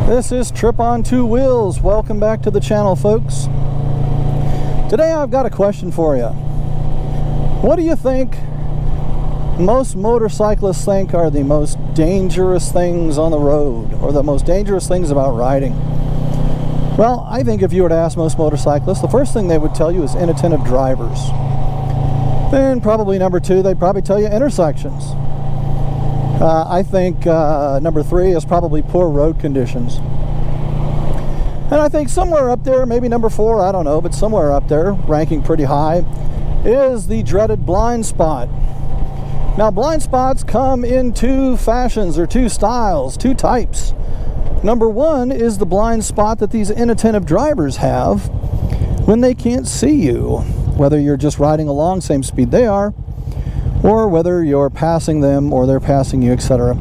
This is Trip on Two Wheels. Welcome back to the channel, folks. Today I've got a question for you. What do you think most motorcyclists think are the most dangerous things on the road, or the most dangerous things about riding? Well, I think if you were to ask most motorcyclists, the first thing they would tell you is inattentive drivers. Then probably number two, they'd probably tell you intersections. I think number three is probably poor road conditions. And I think somewhere up there, maybe number four, I don't know, but somewhere up there, ranking pretty high, is the dreaded blind spot. Now, blind spots come in two fashions, or two styles, two types. Number one is the blind spot that these inattentive drivers have when they can't see you, whether you're just riding along same speed they are, or whether you're passing them or they're passing you, etc.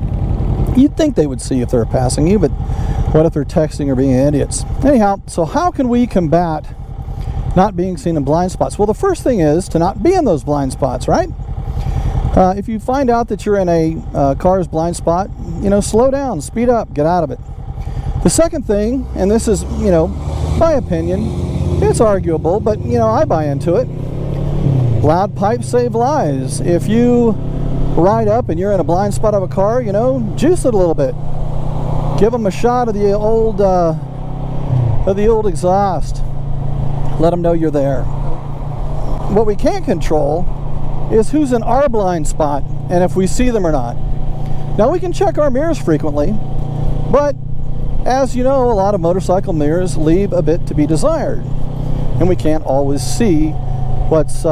You'd think they would see if they're passing you, but what if they're texting or being idiots? Anyhow, so how can we combat not being seen in blind spots? Well, the first thing is to not be in those blind spots, right? If you find out that you're in a car's blind spot, slow down, speed up, get out of it. The second thing, and this is, my opinion, it's arguable, but, I buy into it. Loud pipes save lives. If you ride up and you're in a blind spot of a car, juice it a little bit. Give them a shot of the old exhaust. Let them know you're there. What we can't control is who's in our blind spot and if we see them or not. Now, we can check our mirrors frequently, but as you know, a lot of motorcycle mirrors leave a bit to be desired, and we can't always see what's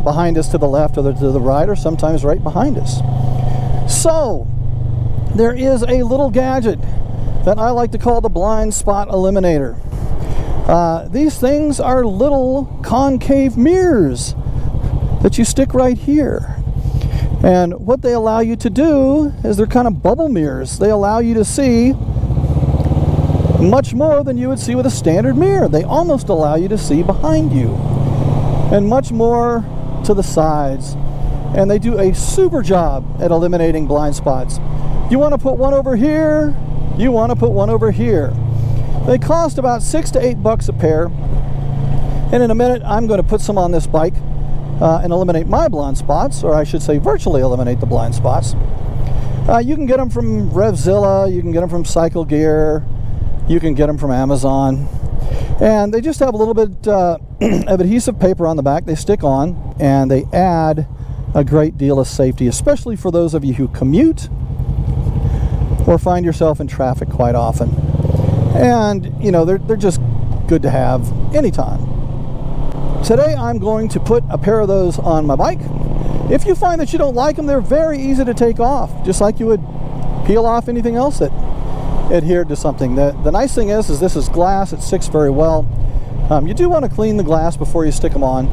behind us to the left or to the right, or sometimes right behind us. So there is a little gadget that I like to call the blind spot eliminator. These things are little concave mirrors that you stick right here, and what they allow you to do is they're kind of bubble mirrors. They allow you to see much more than you would see with a standard mirror. They almost allow you to see behind you and much more to the sides, and they do a super job at eliminating blind spots. You want to put one over here, you want to put one over here. They cost about $6 to $8 a pair, and in a minute I'm going to put some on this bike and eliminate my blind spots, or I should say virtually eliminate the blind spots. You can get them from Revzilla, you can get them from Cycle Gear, you can get them from Amazon, and they just have a little bit of adhesive paper on the back they stick on, and they add a great deal of safety, especially for those of you who commute or find yourself in traffic quite often. And they're just good to have anytime. Today I'm going to put a pair of those on my bike. If you find that you don't like them, they're very easy to take off, just like you would peel off anything else that adhered to something. The nice thing is this is glass. It sticks very well. You do want to clean the glass before you stick them on,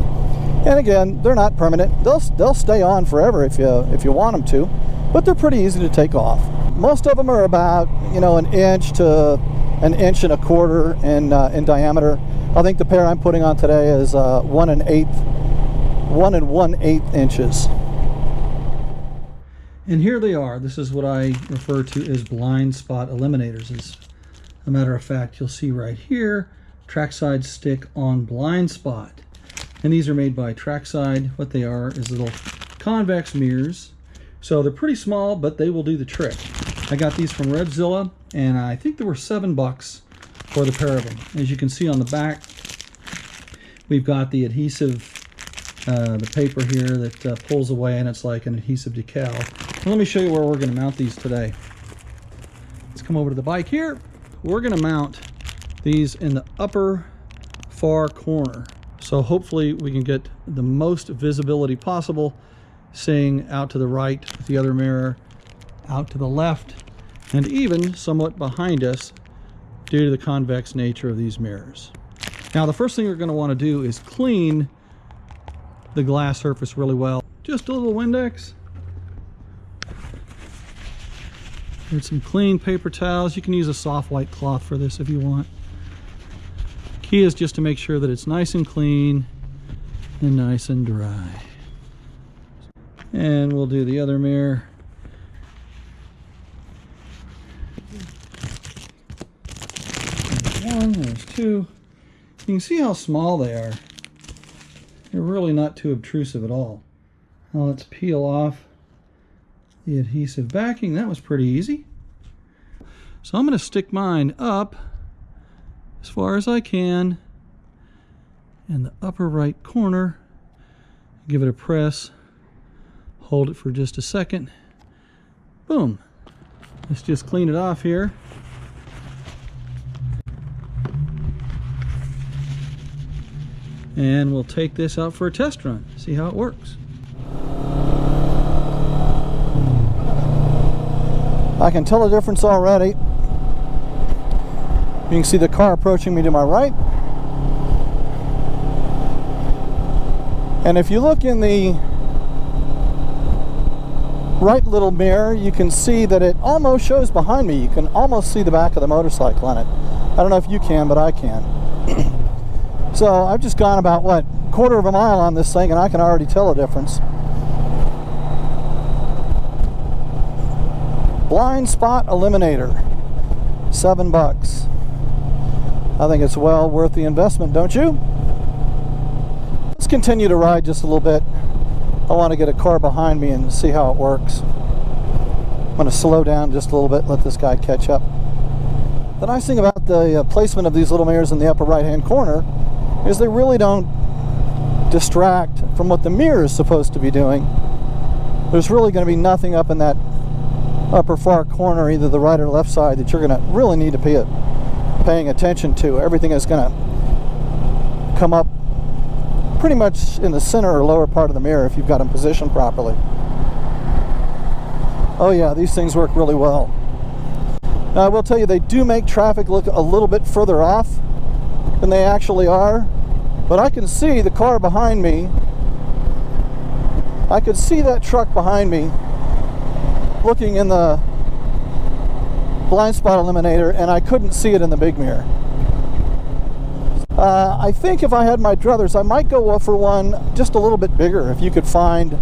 and again, they're not permanent. They'll stay on forever if you want them to, but they're pretty easy to take off. Most of them are about an inch to an inch and a quarter in diameter. I think the pair I'm putting on today is 1 1/8 inches. And here they are. This is what I refer to as blind spot eliminators. As a matter of fact, you'll see right here, trackside stick on blind spot. And these are made by Trackside. What they are is little convex mirrors. So they're pretty small, but they will do the trick. I got these from Revzilla, and I think they were $7 for the pair of them. As you can see on the back, we've got the adhesive, the paper here that pulls away, and it's like an adhesive decal. Let me show you where we're going to mount these today. Let's come over to the bike here. We're going to mount these in the upper far corner. So hopefully we can get the most visibility possible, seeing out to the right with the other mirror, out to the left, and even somewhat behind us due to the convex nature of these mirrors. Now, the first thing you're going to want to do is clean the glass surface really well. Just a little Windex. Here's some clean paper towels. You can use a soft white cloth for this if you want. Key is just to make sure that it's nice and clean and nice and dry. And we'll do the other mirror. one, there's two. You can see how small they are. They're really not too obtrusive at all. Now let's peel off the adhesive backing. That was pretty easy. So I'm going to stick mine up as far as I can in the upper right corner. Give it a press. Hold it for just a second. Boom. Let's just clean it off here. And we'll take this out for a test run, see how it works. I can tell the difference already. You can see the car approaching me to my right. And if you look in the right little mirror, you can see that it almost shows behind me. You can almost see the back of the motorcycle on it. I don't know if you can, but I can. So I've just gone about, what, quarter of a mile on this thing, and I can already tell a difference. Blind spot eliminator, $7. I think it's well worth the investment, don't you? Let's continue to ride just a little bit. I want to get a car behind me and see how it works. I'm going to slow down just a little bit, let this guy catch up. The nice thing about the placement of these little mirrors in the upper right hand corner is they really don't distract from what the mirror is supposed to be doing. There's really going to be nothing up in that upper far corner, either the right or left side, that you're going to really need to be paying attention to. Everything is going to come up pretty much in the center or lower part of the mirror if you've got them positioned properly. Oh yeah, these things work really well. Now I will tell you, they do make traffic look a little bit further off than they actually are, but I can see the car behind me. I could see that truck behind me looking in the blind spot eliminator, and I couldn't see it in the big mirror. I think if I had my druthers, I might go for one just a little bit bigger. If you could find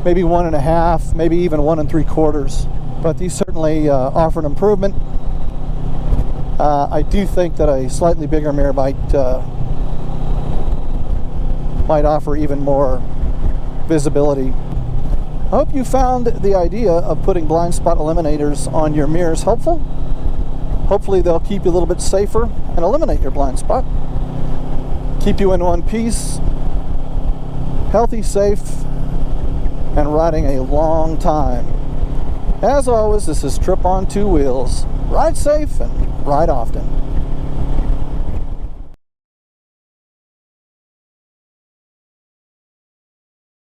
maybe 1.5, maybe even 1 3/4. But these certainly offer an improvement. I do think that a slightly bigger mirror might offer even more visibility. I hope you found the idea of putting blind spot eliminators on your mirrors helpful. Hopefully they'll keep you a little bit safer and eliminate your blind spot. Keep you in one piece, healthy, safe, and riding a long time. As always, this is Trip on Two Wheels. Ride safe and ride often.